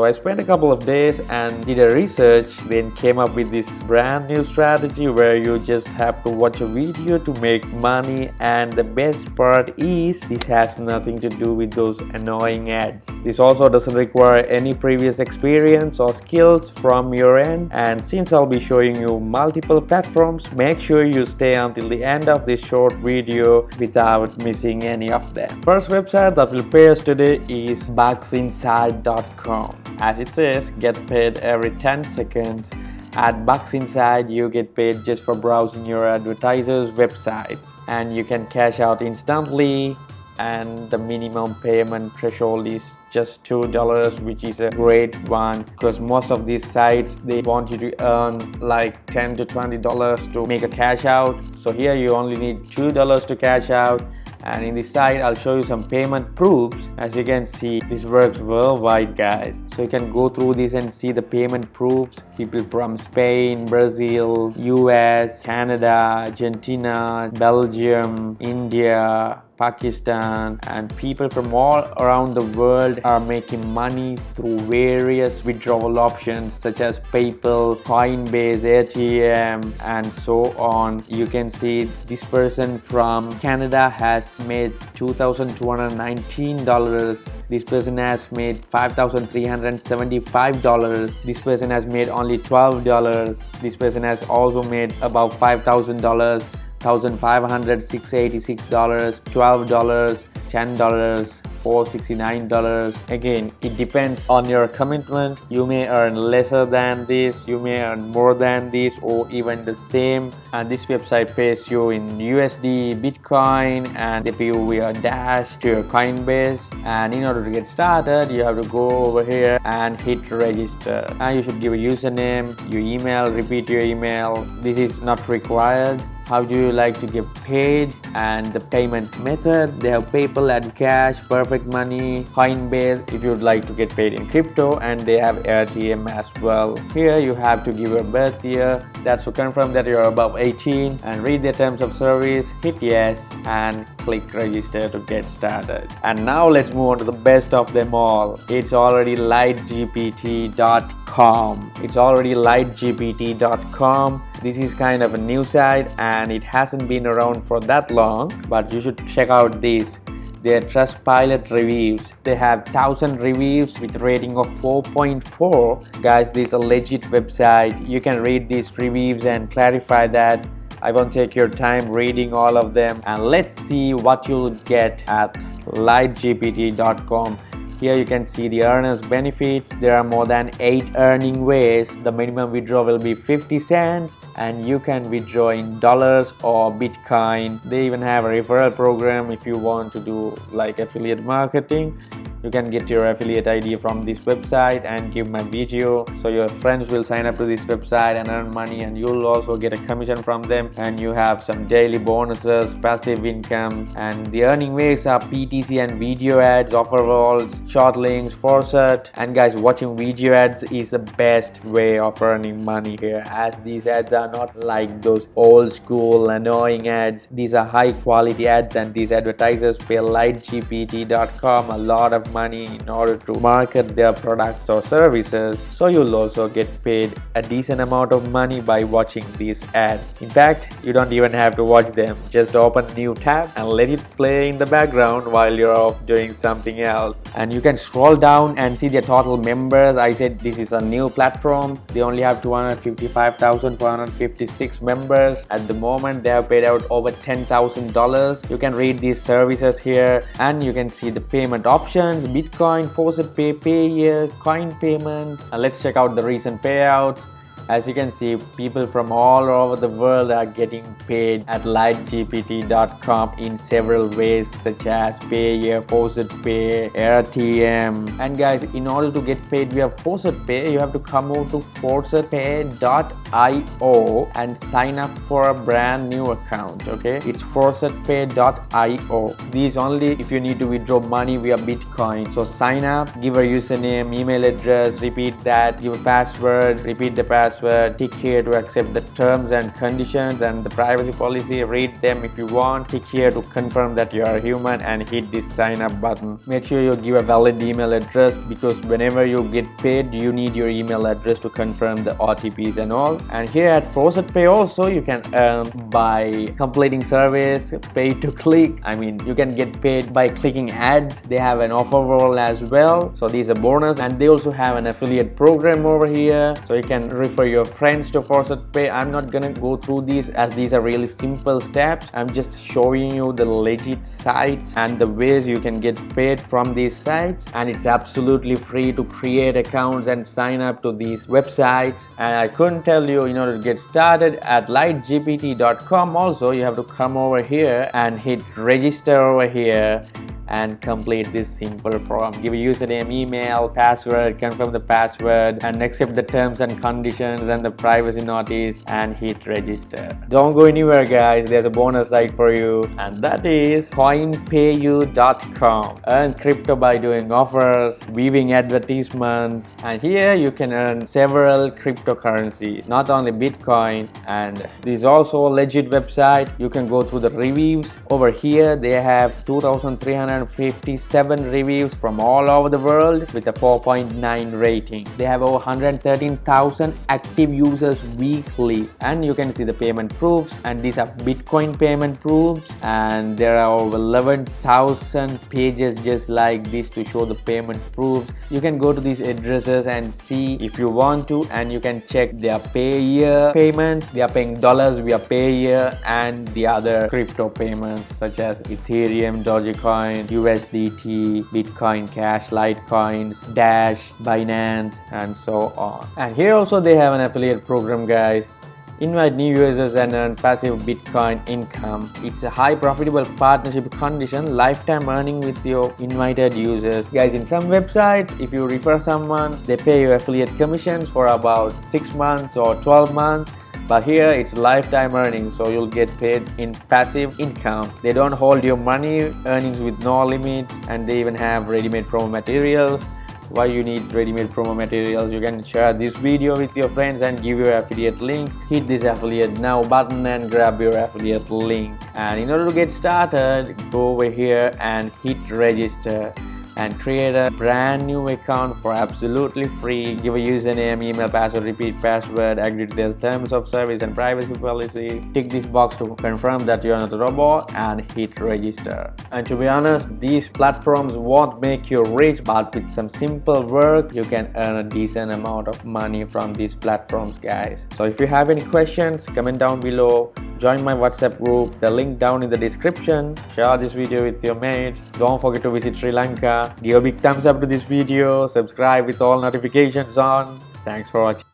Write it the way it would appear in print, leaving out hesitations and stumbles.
So I spent a couple of days and did a research, then came up with this brand new strategy where you just have to watch a video to make money. And the best part is this has nothing to do with those annoying ads. This also doesn't require any previous experience or skills from your end. And since I'll be showing you multiple platforms, make sure you stay until the end of this short video without missing any of them. First website that will pay us today is bucksinside.com. As it says, get paid every 10 seconds. At Bucks Inside, you get paid just for browsing your advertisers' websites, and you can cash out instantly. And the minimum payment threshold is just $2, which is a great one because most of these sites they want you to earn like $10 to $20 to make a cash out. So here you only need $2 to cash out. And in this site I'll show you some payment proofs. As you can see, this works worldwide, guys. So you can go through this and see the payment proofs. People from Spain, Brazil, US, Canada, Argentina, Belgium, India, Pakistan, and people from all around the world are making money through various withdrawal options such as PayPal, Coinbase, ATM, and so on. You can see this person from Canada has made $2,219. This person has made $5,375. This person has made only $12. This person has also made about $5,000. $1,500, $686, $12, $10, $469. Again, it depends on your commitment. You may earn lesser than this, you may earn more than this, or even the same. And this website pays you in USD, Bitcoin, and they pay you via Dash to your Coinbase. And in order to get started, you have to go over here and hit register. And you should give a username, your email, repeat your email. This is not required. How do you like to get paid and the payment method? They have PayPal and Cash, Perfect Money, Coinbase if you'd like to get paid in crypto, and they have ATM as well. Here you have to give your birth year. That's to confirm that you're above 18 and read the terms of service, hit yes and click register to get started. And now let's move on to the best of them all. It's already LightGPT.com. It's already LightGPT.com. This is kind of a new site and it hasn't been around for that long, but you should check out these. Their Trustpilot reviews. They have 1,000 reviews with rating of 4.4. Guys, this is a legit website. You can read these reviews and clarify that. I won't take your time reading all of them. And let's see what you'll get at LightGPT.com. Here you can see the earners benefits. There are more than 8 earning ways. The minimum withdrawal will be 50 cents and you can withdraw in dollars or Bitcoin. They even have a referral program if you want to do like affiliate marketing. You can get your affiliate ID from this website and give my video, so your friends will sign up to this website and earn money, and you'll also get a commission from them, and you have some daily bonuses, passive income. And the earning ways are PTC and video ads, offer walls, short links, faucet. And guys, watching video ads is the best way of earning money here, as these ads are not like those old school annoying ads. These are high quality ads, and these advertisers pay LightGPT.com a lot of money in order to market their products or services. So you'll also get paid a decent amount of money by watching these ads. In fact, you don't even have to watch them. Just open a new tab and let it play in the background while you're off doing something else. And you can scroll down and see their total members. I said this is a new platform. They only have 255,456 members. At the moment, they have paid out over $10,000. You can read these services here and you can see the payment options: Bitcoin, Faucet Pay, PayYou, Coin payments. And let's check out the recent payouts. As you can see, people from all over the world are getting paid at LightGPT.com in several ways, such as PayYou, Faucet Pay, ATM. And guys, in order to get paid via Faucet Pay, you have to come over to faucetpay.io and sign up for a brand new account. Okay, it's faucetpay.io. These only if you need to withdraw money via Bitcoin. So sign up, give a username, email address, repeat that, give a password, repeat the password, password. Click here to accept the terms and conditions and the privacy policy. Read them if you want. Click here to confirm that you are a human and hit this sign up button. Make sure you give a valid email address, because whenever you get paid you need your email address to confirm the OTPs and all. And here at Faucet Pay also you can earn by completing surveys, pay to click. I mean, you can get paid by clicking ads. They have an offer wall as well, so these are bonus. And they also have an affiliate program over here, so you can refer your friends to Faucet Pay. I'm not gonna go through these as these are really simple steps. I'm just showing you the legit sites and the ways you can get paid from these sites, and it's absolutely free to create accounts and sign up to these websites. And I couldn't tell you, in order to get started at lightgpt.com also you have to come over here and hit register over here and complete this simple form. Give a username, email, password, confirm the password, and accept the terms and conditions and the privacy notice, and hit register. Don't go anywhere, guys. There's a bonus site for you, and that is CoinPayYou.com. Earn crypto by doing offers, weaving advertisements, and here you can earn several cryptocurrencies, not only Bitcoin. And this is also a legit website. You can go through the reviews. Over here they have 2,357 reviews from all over the world with a 4.9 rating. They have over 113,000 active users weekly, and you can see the payment proofs, and these are Bitcoin payment proofs, and there are over 11,000 pages just like this to show the payment proofs. You can go to these addresses and see if you want to, and you can check their pay year payments. They are paying dollars via pay year, and the other crypto payments such as Ethereum, Dogecoin, USDT, Bitcoin Cash, Litecoins, Dash, Binance, and so on. And here also they have an affiliate program, guys. Invite new users and earn passive Bitcoin income. It's a high profitable partnership condition, lifetime earning with your invited users. Guys, in some websites, if you refer someone, they pay you affiliate commissions for about 6 months or 12 months. But here it's lifetime earnings, so you'll get paid in passive income. They don't hold your money, earnings with no limits, and they even have ready-made promo materials. Why you need ready-made promo materials? You can share this video with your friends and give your affiliate link. Hit this affiliate now button and grab your affiliate link. And in order to get started, go over here and hit register and create a brand new account for absolutely free. Give a username, email, password, repeat password, agree to their terms of service and privacy policy. Tick this box to confirm that you are not a robot, and hit register. And to be honest, these platforms won't make you rich, but with some simple work you can earn a decent amount of money from these platforms, guys. So if you have any questions, comment down below. Join my WhatsApp group, the link down in the description. Share this video with your mates. Don't forget to visit Sri Lanka. Give a big thumbs up to this video. Subscribe with all notifications on. Thanks for watching.